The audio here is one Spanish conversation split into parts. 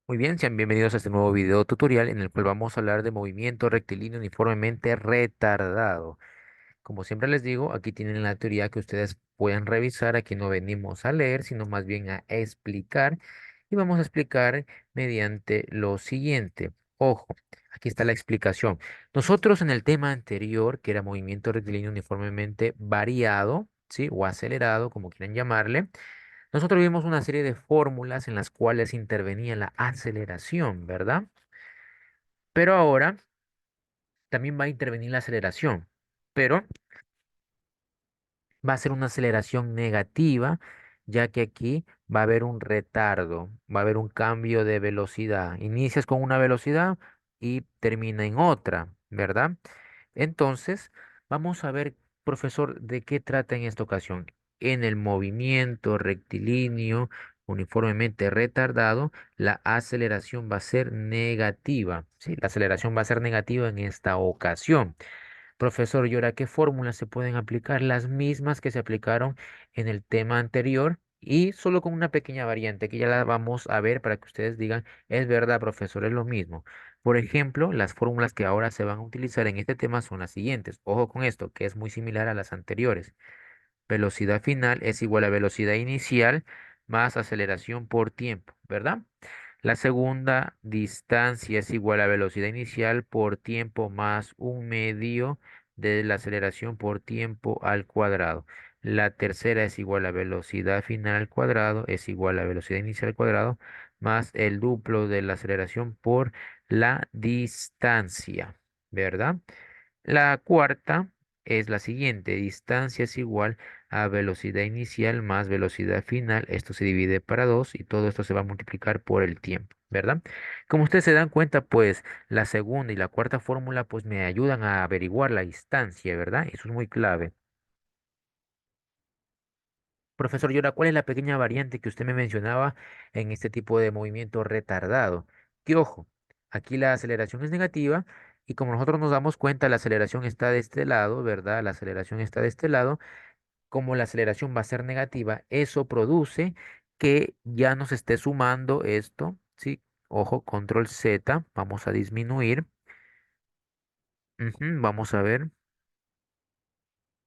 Muy bien, sean bienvenidos a este nuevo video tutorial en el cual vamos a hablar de movimiento rectilíneo uniformemente retardado. Como siempre les digo, aquí tienen la teoría que ustedes pueden revisar. Aquí no venimos a leer, sino más bien a explicar. Y vamos a explicar mediante lo siguiente. Ojo, aquí está la explicación. Nosotros en el tema anterior, que era movimiento rectilíneo uniformemente variado, ¿sí? O acelerado, como quieran llamarle. Nosotros vimos una serie de fórmulas en las cuales intervenía la aceleración, ¿verdad? Pero ahora también va a intervenir la aceleración, pero va a ser una aceleración negativa, ya que aquí va a haber un retardo, va a haber un cambio de velocidad. Inicias con una velocidad y termina en otra, ¿verdad? Entonces, vamos a ver, profesor, de qué trata en esta ocasión. En el movimiento rectilíneo uniformemente retardado, la aceleración va a ser negativa. Sí, la aceleración va a ser negativa en esta ocasión. Profesor, ¿y ahora qué fórmulas se pueden aplicar? Las mismas que se aplicaron en el tema anterior y solo con una pequeña variante que ya la vamos a ver para que ustedes digan, es verdad, profesor, es lo mismo. Por ejemplo, las fórmulas que ahora se van a utilizar en este tema son las siguientes. Ojo con esto, que es muy similar a las anteriores. Velocidad final es igual a velocidad inicial más aceleración por tiempo, ¿verdad? La segunda, distancia es igual a velocidad inicial por tiempo más un medio de la aceleración por tiempo al cuadrado. La tercera es igual a velocidad final al cuadrado, es igual a velocidad inicial al cuadrado, más el duplo de la aceleración por la distancia, ¿verdad? La cuarta es la siguiente, distancia es igual a velocidad inicial más velocidad final. Esto se divide para 2 y todo esto se va a multiplicar por el tiempo, ¿verdad? Como ustedes se dan cuenta, pues la segunda y la cuarta fórmula pues me ayudan a averiguar la distancia, ¿verdad? Eso es muy clave. Profesor Yora, ¿cuál es la pequeña variante que usted me mencionaba en este tipo de movimiento retardado? Que ojo, aquí la aceleración es negativa y como nosotros nos damos cuenta, la aceleración está de este lado, ¿verdad? La aceleración está de este lado. Como la aceleración va a ser negativa, eso produce que ya nos esté sumando esto, ¿sí? Ojo, control Z, vamos a disminuir. Ujú, vamos a ver,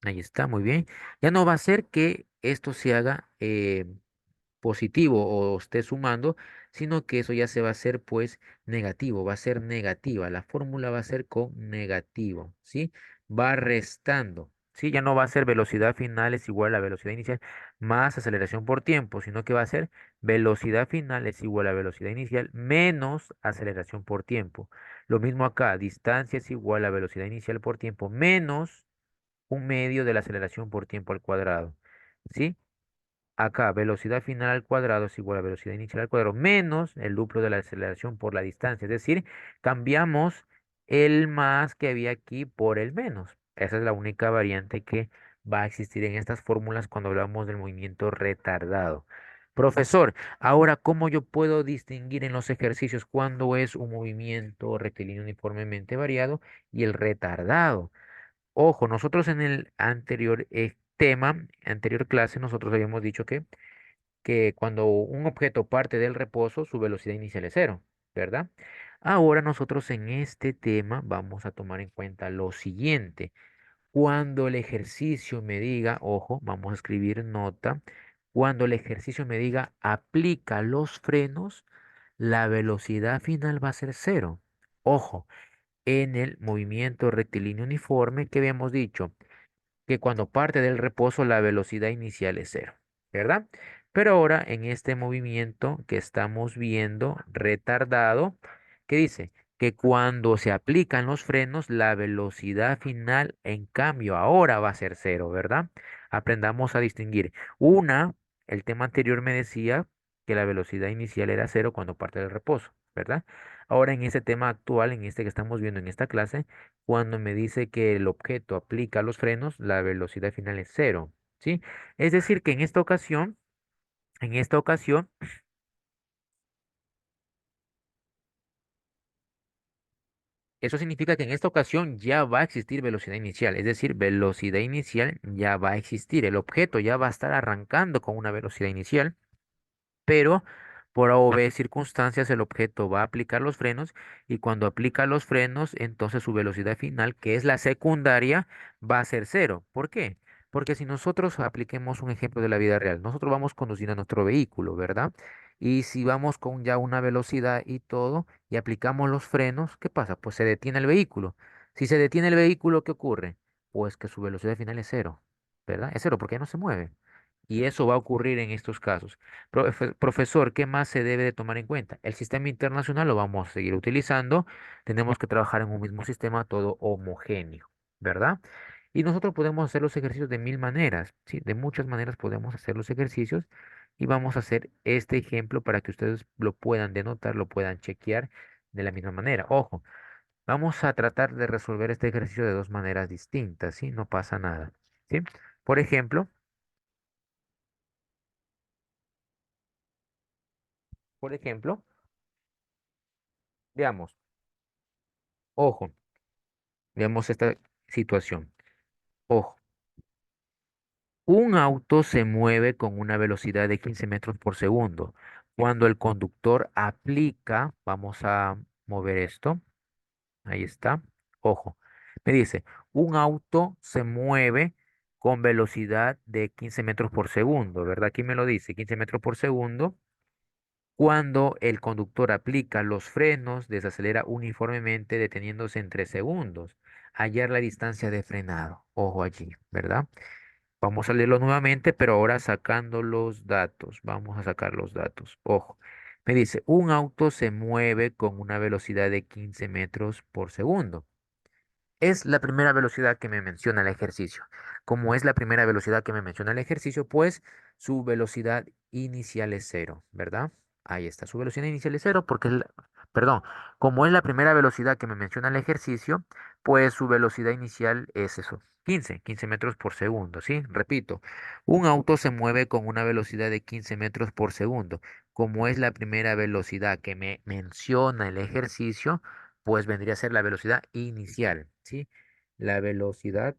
ahí está, muy bien. Ya no va a ser que esto se haga positivo o esté sumando, sino que eso ya se va a hacer pues negativo, va a ser negativa. La fórmula va a ser con negativo, ¿sí? Va restando, ¿sí? Ya no va a ser velocidad final es igual a velocidad inicial más aceleración por tiempo, sino que va a ser velocidad final es igual a velocidad inicial menos aceleración por tiempo. Lo mismo acá, distancia es igual a velocidad inicial por tiempo menos un medio de la aceleración por tiempo al cuadrado, ¿sí? Acá, velocidad final al cuadrado es igual a velocidad inicial al cuadrado menos el duplo de la aceleración por la distancia. Es decir, cambiamos el más que había aquí por el menos. Esa es la única variante que va a existir en estas fórmulas cuando hablamos del movimiento retardado. Profesor, ahora, ¿cómo yo puedo distinguir en los ejercicios cuándo es un movimiento rectilíneo uniformemente variado y el retardado? Ojo, nosotros en el anterior tema, anterior clase, nosotros habíamos dicho que cuando un objeto parte del reposo, su velocidad inicial es cero, ¿verdad? Ahora nosotros en este tema vamos a tomar en cuenta lo siguiente. Cuando el ejercicio me diga, ojo, vamos a escribir nota, cuando el ejercicio me diga aplica los frenos, la velocidad final va a ser cero. Ojo, en el movimiento rectilíneo uniforme que habíamos dicho que cuando parte del reposo la velocidad inicial es cero, ¿verdad? Pero ahora en este movimiento que estamos viendo retardado, ¿qué dice? Que cuando se aplican los frenos, la velocidad final, en cambio, ahora va a ser cero, ¿verdad? Aprendamos a distinguir. Una, el tema anterior me decía que la velocidad inicial era cero cuando parte del reposo, ¿verdad? Ahora en este tema actual, en este que estamos viendo en esta clase, cuando me dice que el objeto aplica los frenos, la velocidad final es cero, ¿sí? Es decir, que en esta ocasión, eso significa que en esta ocasión ya va a existir velocidad inicial, es decir, velocidad inicial ya va a existir, el objeto ya va a estar arrancando con una velocidad inicial, pero Por A o B circunstancias, el objeto va a aplicar los frenos y cuando aplica los frenos, entonces su velocidad final, que es la secundaria, va a ser cero. ¿Por qué? Porque si nosotros apliquemos un ejemplo de la vida real, nosotros vamos conduciendo nuestro vehículo, ¿verdad? Y si vamos con ya una velocidad y todo, y aplicamos los frenos, ¿qué pasa? Pues se detiene el vehículo. Si se detiene el vehículo, ¿qué ocurre? Pues que su velocidad final es cero, ¿verdad? Es cero porque ya no se mueve. Y eso va a ocurrir en estos casos. Profesor, ¿qué más se debe de tomar en cuenta? El sistema internacional lo vamos a seguir utilizando. Tenemos que trabajar en un mismo sistema todo homogéneo, ¿verdad? Y nosotros podemos hacer los ejercicios de mil maneras, ¿sí? De muchas maneras podemos hacer los ejercicios y vamos a hacer este ejemplo para que ustedes lo puedan denotar, lo puedan chequear de la misma manera. Ojo, vamos a tratar de resolver este ejercicio de dos maneras distintas, ¿sí? No pasa nada, ¿sí? Por ejemplo, por ejemplo, veamos, ojo, veamos esta situación. Ojo, un auto se mueve con una velocidad de 15 metros por segundo. Cuando el conductor aplica, vamos a mover esto, ahí está, ojo, me dice, un auto se mueve con velocidad de 15 metros por segundo, ¿verdad? Aquí me lo dice, 15 metros por segundo. Cuando el conductor aplica los frenos, desacelera uniformemente deteniéndose en 3 segundos. Hallar la distancia de frenado. Ojo allí, ¿verdad? Vamos a leerlo nuevamente, pero ahora sacando los datos. Vamos a sacar los datos. Ojo. Me dice, un auto se mueve con una velocidad de 15 metros por segundo. Es la primera velocidad que me menciona el ejercicio. Como es la primera velocidad que me menciona el ejercicio, pues su velocidad inicial es cero, ¿verdad? Ahí está, su velocidad inicial es cero porque, perdón, como es la primera velocidad que me menciona el ejercicio, pues su velocidad inicial es eso, 15 metros por segundo, ¿sí? Repito, un auto se mueve con una velocidad de 15 metros por segundo. Como es la primera velocidad que me menciona el ejercicio, pues vendría a ser la velocidad inicial, ¿sí? La velocidad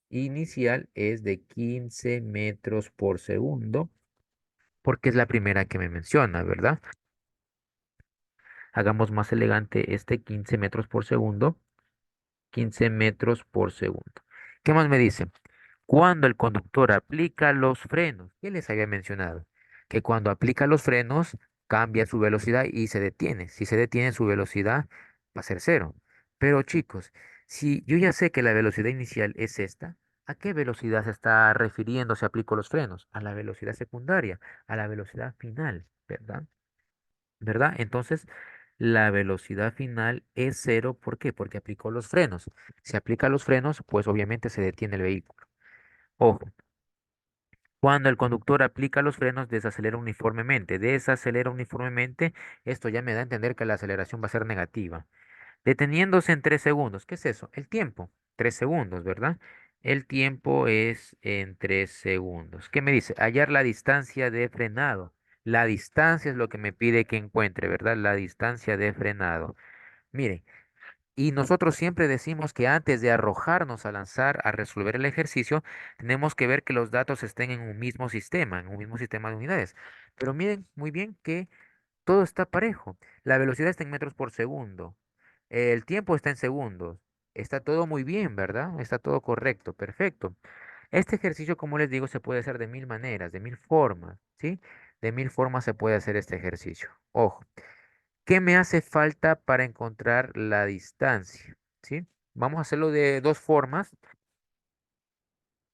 inicial es de 15 metros por segundo, porque es la primera que me menciona, ¿verdad? Hagamos más elegante este 15 metros por segundo. 15 metros por segundo. ¿Qué más me dice? Cuando el conductor aplica los frenos, ¿qué les había mencionado? Que cuando aplica los frenos cambia su velocidad y se detiene. Si se detiene su velocidad va a ser cero. Pero chicos, si yo ya sé que la velocidad inicial es esta, ¿a qué velocidad se está refiriendo si aplico los frenos? A la velocidad secundaria, a la velocidad final, ¿verdad? ¿Verdad? Entonces, la velocidad final es cero. ¿Por qué? Porque aplicó los frenos. Si aplica los frenos, pues obviamente se detiene el vehículo. Ojo, cuando el conductor aplica los frenos, desacelera uniformemente. Desacelera uniformemente, esto ya me da a entender que la aceleración va a ser negativa. Deteniéndose en 3 segundos. ¿Qué es eso? El tiempo. 3 segundos, ¿verdad? El tiempo es en 3 segundos. ¿Qué me dice? Hallar la distancia de frenado. La distancia es lo que me pide que encuentre, ¿verdad? La distancia de frenado. Mire, y nosotros siempre decimos que antes de arrojarnos a lanzar, a resolver el ejercicio, tenemos que ver que los datos estén en un mismo sistema de unidades. Pero miren muy bien que todo está parejo. La velocidad está en metros por segundo. El tiempo está en segundos. Está todo muy bien, ¿verdad? Está todo correcto, perfecto. Este ejercicio, como les digo, se puede hacer de mil maneras, de mil formas, ¿sí? De mil formas se puede hacer este ejercicio. Ojo, ¿qué me hace falta para encontrar la distancia? ¿Sí? Vamos a hacerlo de dos formas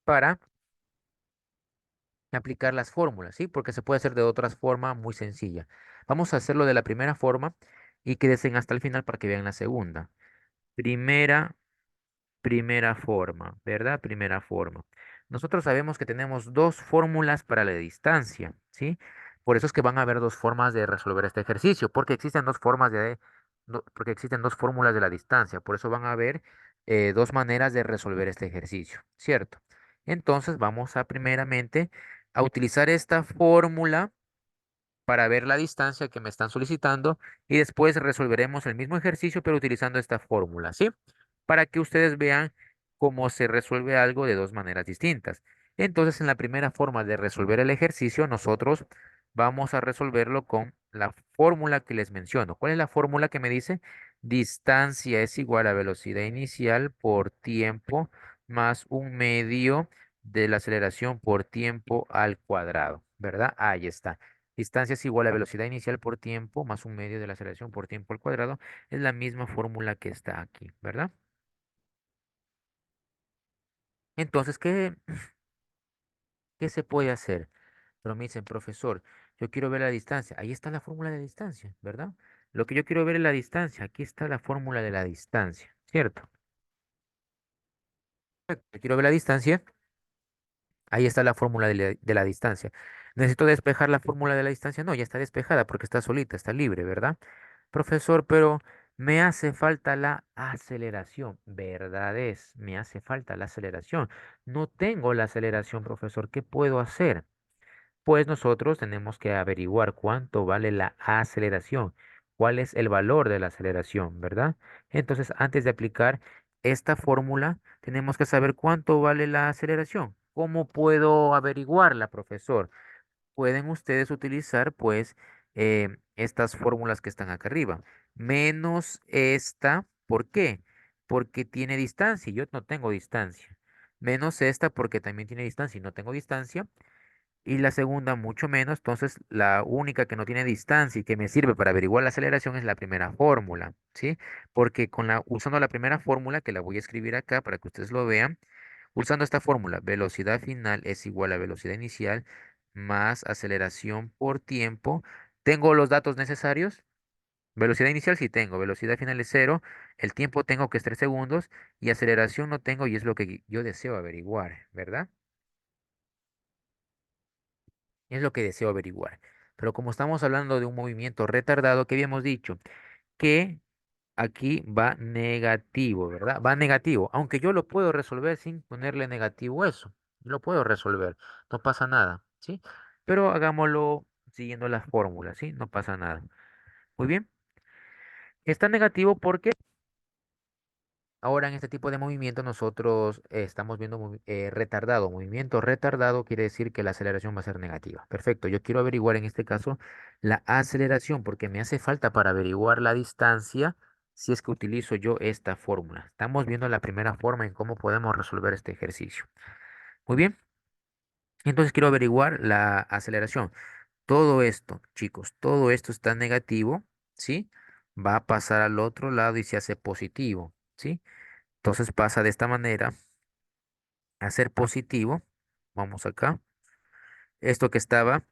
para aplicar las fórmulas, ¿sí? Porque se puede hacer de otras formas muy sencilla. Vamos a hacerlo de la primera forma y quédense hasta el final para que vean la segunda. Primera Primera forma, ¿verdad? Primera forma. Nosotros sabemos que tenemos dos fórmulas para la distancia, ¿sí? Por eso es que van a haber dos formas de resolver este ejercicio, porque existen dos formas porque existen dos fórmulas de la distancia, por eso van a haber dos maneras de resolver este ejercicio, ¿cierto? Entonces vamos a primeramente a utilizar esta fórmula para ver la distancia que me están solicitando y después resolveremos el mismo ejercicio pero utilizando esta fórmula, ¿sí? Para que ustedes vean cómo se resuelve algo de dos maneras distintas. Entonces, en la primera forma de resolver el ejercicio, nosotros vamos a resolverlo con la fórmula que les menciono. ¿Cuál es la fórmula que me dice? Distancia es igual a velocidad inicial por tiempo más un medio de la aceleración por tiempo al cuadrado, ¿verdad? Ahí está. Distancia es igual a velocidad inicial por tiempo más un medio de la aceleración por tiempo al cuadrado. Es la misma fórmula que está aquí, ¿verdad? Entonces, ¿qué se puede hacer? Pero me dicen, profesor, yo quiero ver la distancia. Ahí está la fórmula de distancia, ¿verdad? Lo que yo quiero ver es la distancia. Aquí está la fórmula de la distancia, ¿cierto? Yo quiero ver la distancia. Ahí está la fórmula de la distancia. ¿Necesito despejar la fórmula de la distancia? No, ya está despejada porque está solita, está libre, ¿verdad? Profesor, pero me hace falta la aceleración. ¿Verdad es? Me hace falta la aceleración. No tengo la aceleración, profesor. ¿Qué puedo hacer? Pues nosotros tenemos que averiguar cuánto vale la aceleración, cuál es el valor de la aceleración, ¿verdad? Entonces, antes de aplicar esta fórmula, tenemos que saber cuánto vale la aceleración. ¿Cómo puedo averiguarla, profesor? Pueden ustedes utilizar, pues, estas fórmulas que están acá arriba. Menos esta, ¿por qué? Porque tiene distancia y yo no tengo distancia. Menos esta porque también tiene distancia y no tengo distancia y la segunda mucho menos. Entonces, la única que no tiene distancia y que me sirve para averiguar la aceleración es la primera fórmula, ¿sí? Porque usando la primera fórmula, que la voy a escribir acá para que ustedes lo vean, usando esta fórmula, velocidad final es igual a velocidad inicial más aceleración por tiempo. ¿Tengo los datos necesarios? Velocidad inicial sí tengo, velocidad final es cero, el tiempo tengo que es 3 segundos y aceleración no tengo y es lo que yo deseo averiguar, ¿verdad? Es lo que deseo averiguar. Pero como estamos hablando de un movimiento retardado, que habíamos dicho que aquí va negativo, ¿verdad? Va negativo, aunque yo lo puedo resolver sin ponerle negativo eso. Yo lo puedo resolver, no pasa nada, ¿sí? Pero hagámoslo siguiendo las fórmulas, ¿sí? No pasa nada. Muy bien. Está negativo porque ahora en este tipo de movimiento nosotros estamos viendo retardado. Movimiento retardado quiere decir que la aceleración va a ser negativa. Perfecto. Yo quiero averiguar en este caso la aceleración porque me hace falta para averiguar la distancia si es que utilizo yo esta fórmula. Estamos viendo la primera forma en cómo podemos resolver este ejercicio. Muy bien. Entonces quiero averiguar la aceleración. Todo esto, chicos, todo esto está negativo, ¿sí? Va a pasar al otro lado y se hace positivo, ¿sí? Entonces pasa de esta manera a ser positivo. Vamos acá. Esto que estaba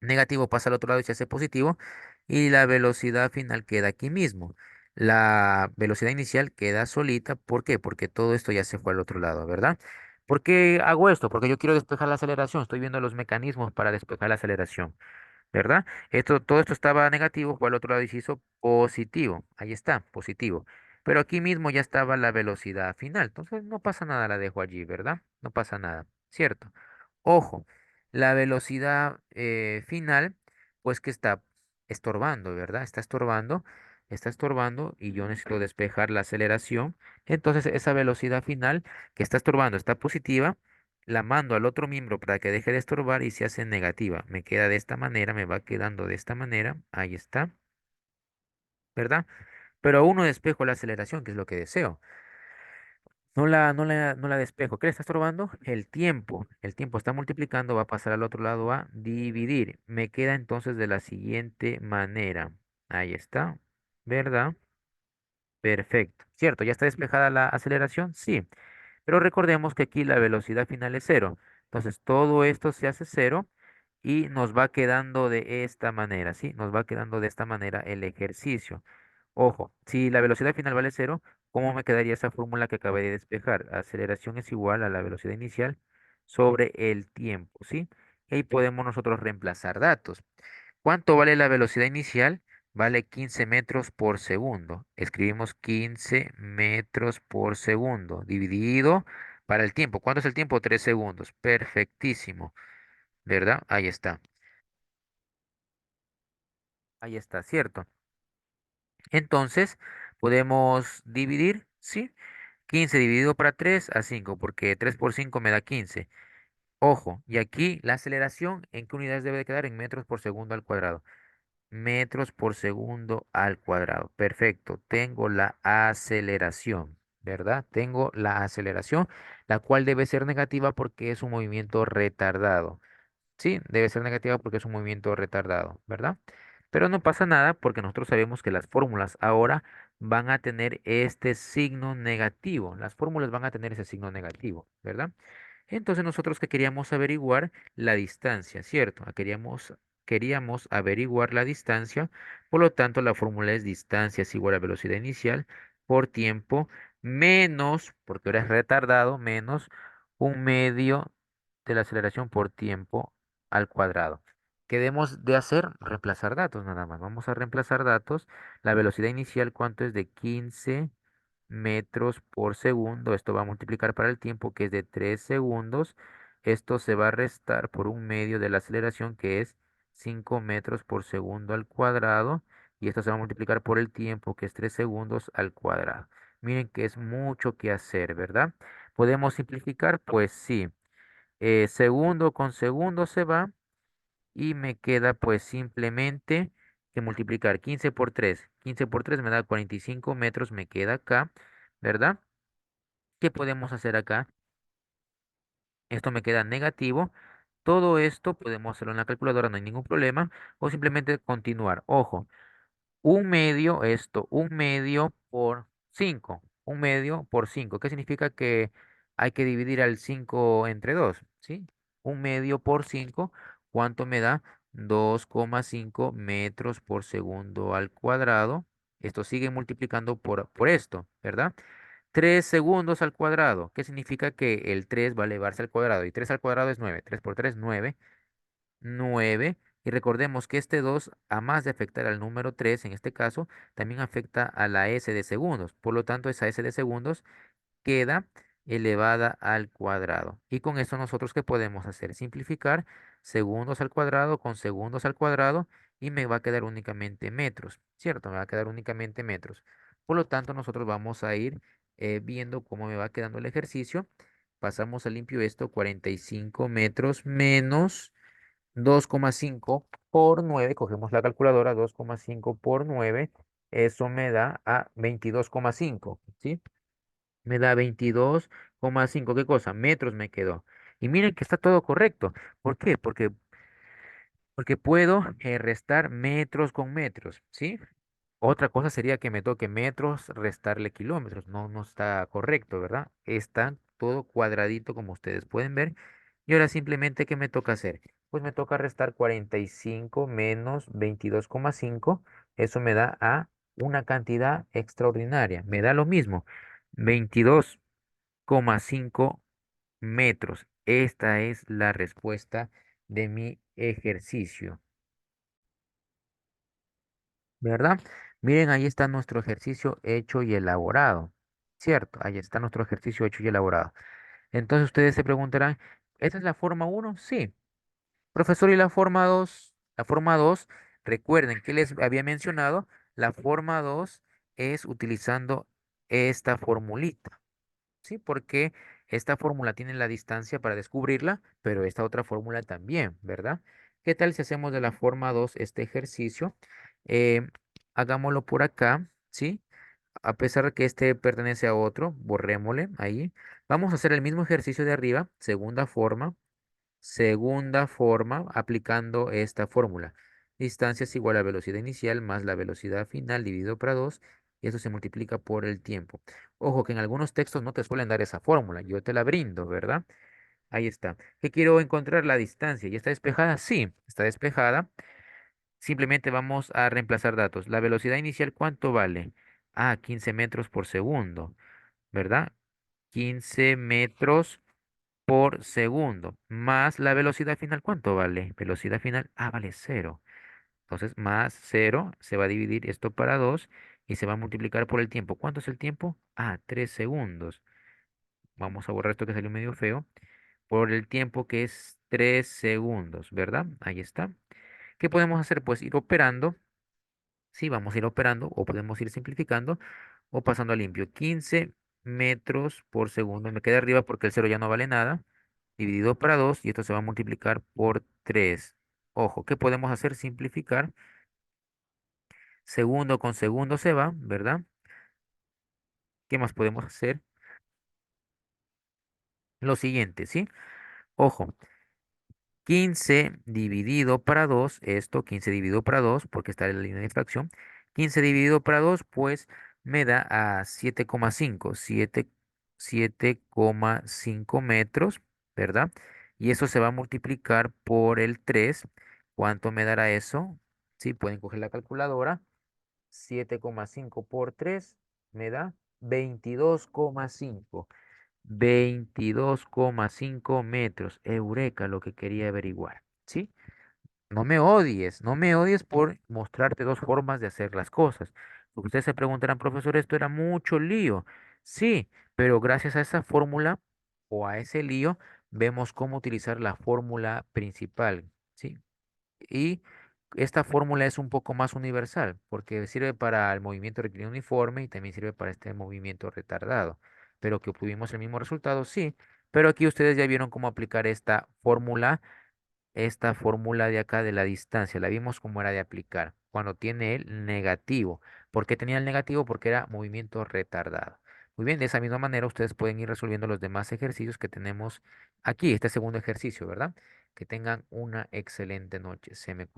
negativo pasa al otro lado y se hace positivo. Y la velocidad final queda aquí mismo. La velocidad inicial queda solita. ¿Por qué? Porque todo esto ya se fue al otro lado, ¿verdad? ¿Por qué hago esto? Porque yo quiero despejar la aceleración. Estoy viendo los mecanismos para despejar la aceleración. ¿Verdad? Todo esto estaba negativo, fue al otro lado y se hizo positivo. Ahí está, positivo. Pero aquí mismo ya estaba la velocidad final. Entonces no pasa nada, la dejo allí, ¿verdad? No pasa nada, ¿cierto? Ojo, la velocidad final, pues que está estorbando, ¿verdad? Está estorbando y yo necesito despejar la aceleración. Entonces esa velocidad final que está estorbando está positiva, la mando al otro miembro para que deje de estorbar y se hace negativa. Me queda de esta manera, me va quedando de esta manera. Ahí está, ¿verdad? Pero aún no despejo la aceleración, que es lo que deseo. No la despejo. ¿Qué le está estorbando? El tiempo. El tiempo está multiplicando, va a pasar al otro lado a dividir. Me queda entonces de la siguiente manera. Ahí está, ¿verdad? Perfecto. ¿Cierto? ¿Ya está despejada la aceleración? Sí. Pero recordemos que aquí la velocidad final es cero. Entonces todo esto se hace cero y nos va quedando de esta manera, ¿sí? Nos va quedando de esta manera el ejercicio. Ojo, si la velocidad final vale cero, ¿cómo me quedaría esa fórmula que acabé de despejar? Aceleración es igual a la velocidad inicial sobre el tiempo, ¿sí? Y ahí podemos nosotros reemplazar datos. ¿Cuánto vale la velocidad inicial? Vale 15 metros por segundo. Escribimos 15 metros por segundo dividido para el tiempo. ¿Cuánto es el tiempo? 3 segundos. Perfectísimo, ¿verdad? Ahí está. Ahí está, ¿cierto? Entonces, podemos dividir, ¿sí? 15 dividido para 3 a 5, porque 3 por 5 me da 15. Ojo, y aquí la aceleración, ¿en qué unidades debe de quedar? En metros por segundo al cuadrado. Metros por segundo al cuadrado. Perfecto. Tengo la aceleración, ¿verdad? Tengo la aceleración, la cual debe ser negativa porque es un movimiento retardado. Sí, debe ser negativa porque es un movimiento retardado, ¿verdad? Pero no pasa nada porque nosotros sabemos que las fórmulas ahora van a tener este signo negativo. Las fórmulas van a tener ese signo negativo, ¿verdad? Entonces nosotros que queríamos averiguar la distancia, ¿cierto? Queríamos averiguar la distancia, por lo tanto la fórmula es distancia es igual a velocidad inicial por tiempo menos, porque ahora es retardado, menos un medio de la aceleración por tiempo al cuadrado. ¿Qué debemos de hacer? Reemplazar datos nada más. Vamos a reemplazar datos. La velocidad inicial, ¿cuánto es? De 15 metros por segundo. Esto va a multiplicar para el tiempo que es de 3 segundos. Esto se va a restar por un medio de la aceleración que es 5 metros por segundo al cuadrado. Y esto se va a multiplicar por el tiempo que es 3 segundos al cuadrado. Miren que es mucho que hacer, ¿verdad? ¿Podemos simplificar? Pues sí. Segundo con segundo se va y me queda pues simplemente que multiplicar 15 por 3. 15 por 3 me da 45 metros, me queda acá, ¿verdad? ¿Qué podemos hacer acá? Esto me queda negativo. Todo esto podemos hacerlo en la calculadora, no hay ningún problema. O simplemente continuar. Ojo, un medio, un medio por 5. Un medio por 5. ¿Qué significa que hay que dividir al 5 entre 2? ¿Sí? Un medio por 5. ¿Cuánto me da? 2,5 metros por segundo al cuadrado. Esto sigue multiplicando por esto, ¿verdad? 3 segundos al cuadrado. ¿Qué significa que el 3 va a elevarse al cuadrado? Y 3 al cuadrado es 9. 3 por 3, 9. 9. Y recordemos que este 2, a más de afectar al número 3, en este caso, también afecta a la s de segundos. Por lo tanto, esa s de segundos queda elevada al cuadrado. Y con esto nosotros ¿qué podemos hacer? Simplificar segundos al cuadrado con segundos al cuadrado y me va a quedar únicamente metros, ¿cierto? Me va a quedar únicamente metros. Por lo tanto, nosotros vamos a ir viendo cómo me va quedando el ejercicio. Pasamos a limpio esto, 45 metros menos 2,5 por 9, cogemos la calculadora, 2,5 por 9, eso me da a 22,5, ¿sí? Me da 22,5, ¿qué cosa? Metros me quedó. Y miren que está todo correcto. ¿Por qué? Porque puedo restar metros con metros, ¿sí? Otra cosa sería que me toque metros, restarle kilómetros. No, no está correcto, ¿verdad? Está todo cuadradito como ustedes pueden ver. Y ahora simplemente, ¿qué me toca hacer? Pues me toca restar 45 menos 22,5. Eso me da a una cantidad extraordinaria. Me da lo mismo. 22,5 metros. Esta es la respuesta de mi ejercicio, ¿verdad? Miren, ahí está nuestro ejercicio hecho y elaborado, ¿cierto? Ahí está nuestro ejercicio hecho y elaborado. Entonces ustedes se preguntarán, ¿esta es la forma uno? Sí. Profesor, ¿y la forma 2? La forma 2, recuerden que les había mencionado, la forma 2 es utilizando esta formulita. Sí, porque esta fórmula tiene la distancia para descubrirla, pero esta otra fórmula también, ¿verdad? ¿Qué tal si hacemos de la forma 2 este ejercicio? Eh, Hagámoslo por acá, ¿sí? A pesar de que este pertenece a otro, borrémosle ahí. Vamos a hacer el mismo ejercicio de arriba, segunda forma, aplicando esta fórmula. Distancia es igual a velocidad inicial más la velocidad final dividido por 2, y eso se multiplica por el tiempo. Ojo que en algunos textos no te suelen dar esa fórmula, yo te la brindo, ¿verdad? Ahí está. ¿Qué quiero encontrar? La distancia. ¿Ya está despejada? Sí, está despejada. Simplemente vamos a reemplazar datos. La velocidad inicial, ¿cuánto vale? Ah, 15 metros por segundo, ¿verdad? 15 metros por segundo, más la velocidad final, ¿cuánto vale? Velocidad final, vale cero. Entonces, más cero, se va a dividir esto para 2 y se va a multiplicar por el tiempo. ¿Cuánto es el tiempo? 3 segundos. Vamos a borrar esto que salió medio feo. Por el tiempo que es 3 segundos, ¿verdad? Ahí está. ¿Qué podemos hacer? Pues ir operando. Sí, vamos a ir operando o podemos ir simplificando o pasando a limpio. 15 metros por segundo. Me queda arriba porque el cero ya no vale nada. dividido para 2 y esto se va a multiplicar por 3. Ojo, ¿qué podemos hacer? Simplificar. Segundo con segundo se va, ¿verdad? ¿Qué más podemos hacer? Lo siguiente, ¿sí? Ojo, 15 dividido para 2, esto 15 dividido para 2, porque está en la línea de fracción. 15 dividido para 2, pues me da a 7,5, 7,5 metros, ¿verdad? Y eso se va a multiplicar por el 3. ¿Cuánto me dará eso? Sí, pueden coger la calculadora. 7,5 por 3 me da 22,5. 22,5 metros. Eureka, lo que quería averiguar. ¿Sí? No me odies, no me odies por mostrarte dos formas de hacer las cosas. Ustedes se preguntarán, profesor, esto era mucho lío. Sí, pero gracias a esa fórmula o a ese lío, vemos cómo utilizar la fórmula principal. ¿Sí? Y esta fórmula es un poco más universal porque sirve para el movimiento rectilíneo uniforme y también sirve para este movimiento retardado. Pero que obtuvimos el mismo resultado, sí. Pero aquí ustedes ya vieron cómo aplicar esta fórmula de acá de la distancia. La vimos cómo era de aplicar cuando tiene el negativo. ¿Por qué tenía el negativo? Porque era movimiento retardado. Muy bien, de esa misma manera ustedes pueden ir resolviendo los demás ejercicios que tenemos aquí, este segundo ejercicio, ¿verdad? Que tengan una excelente noche. Se me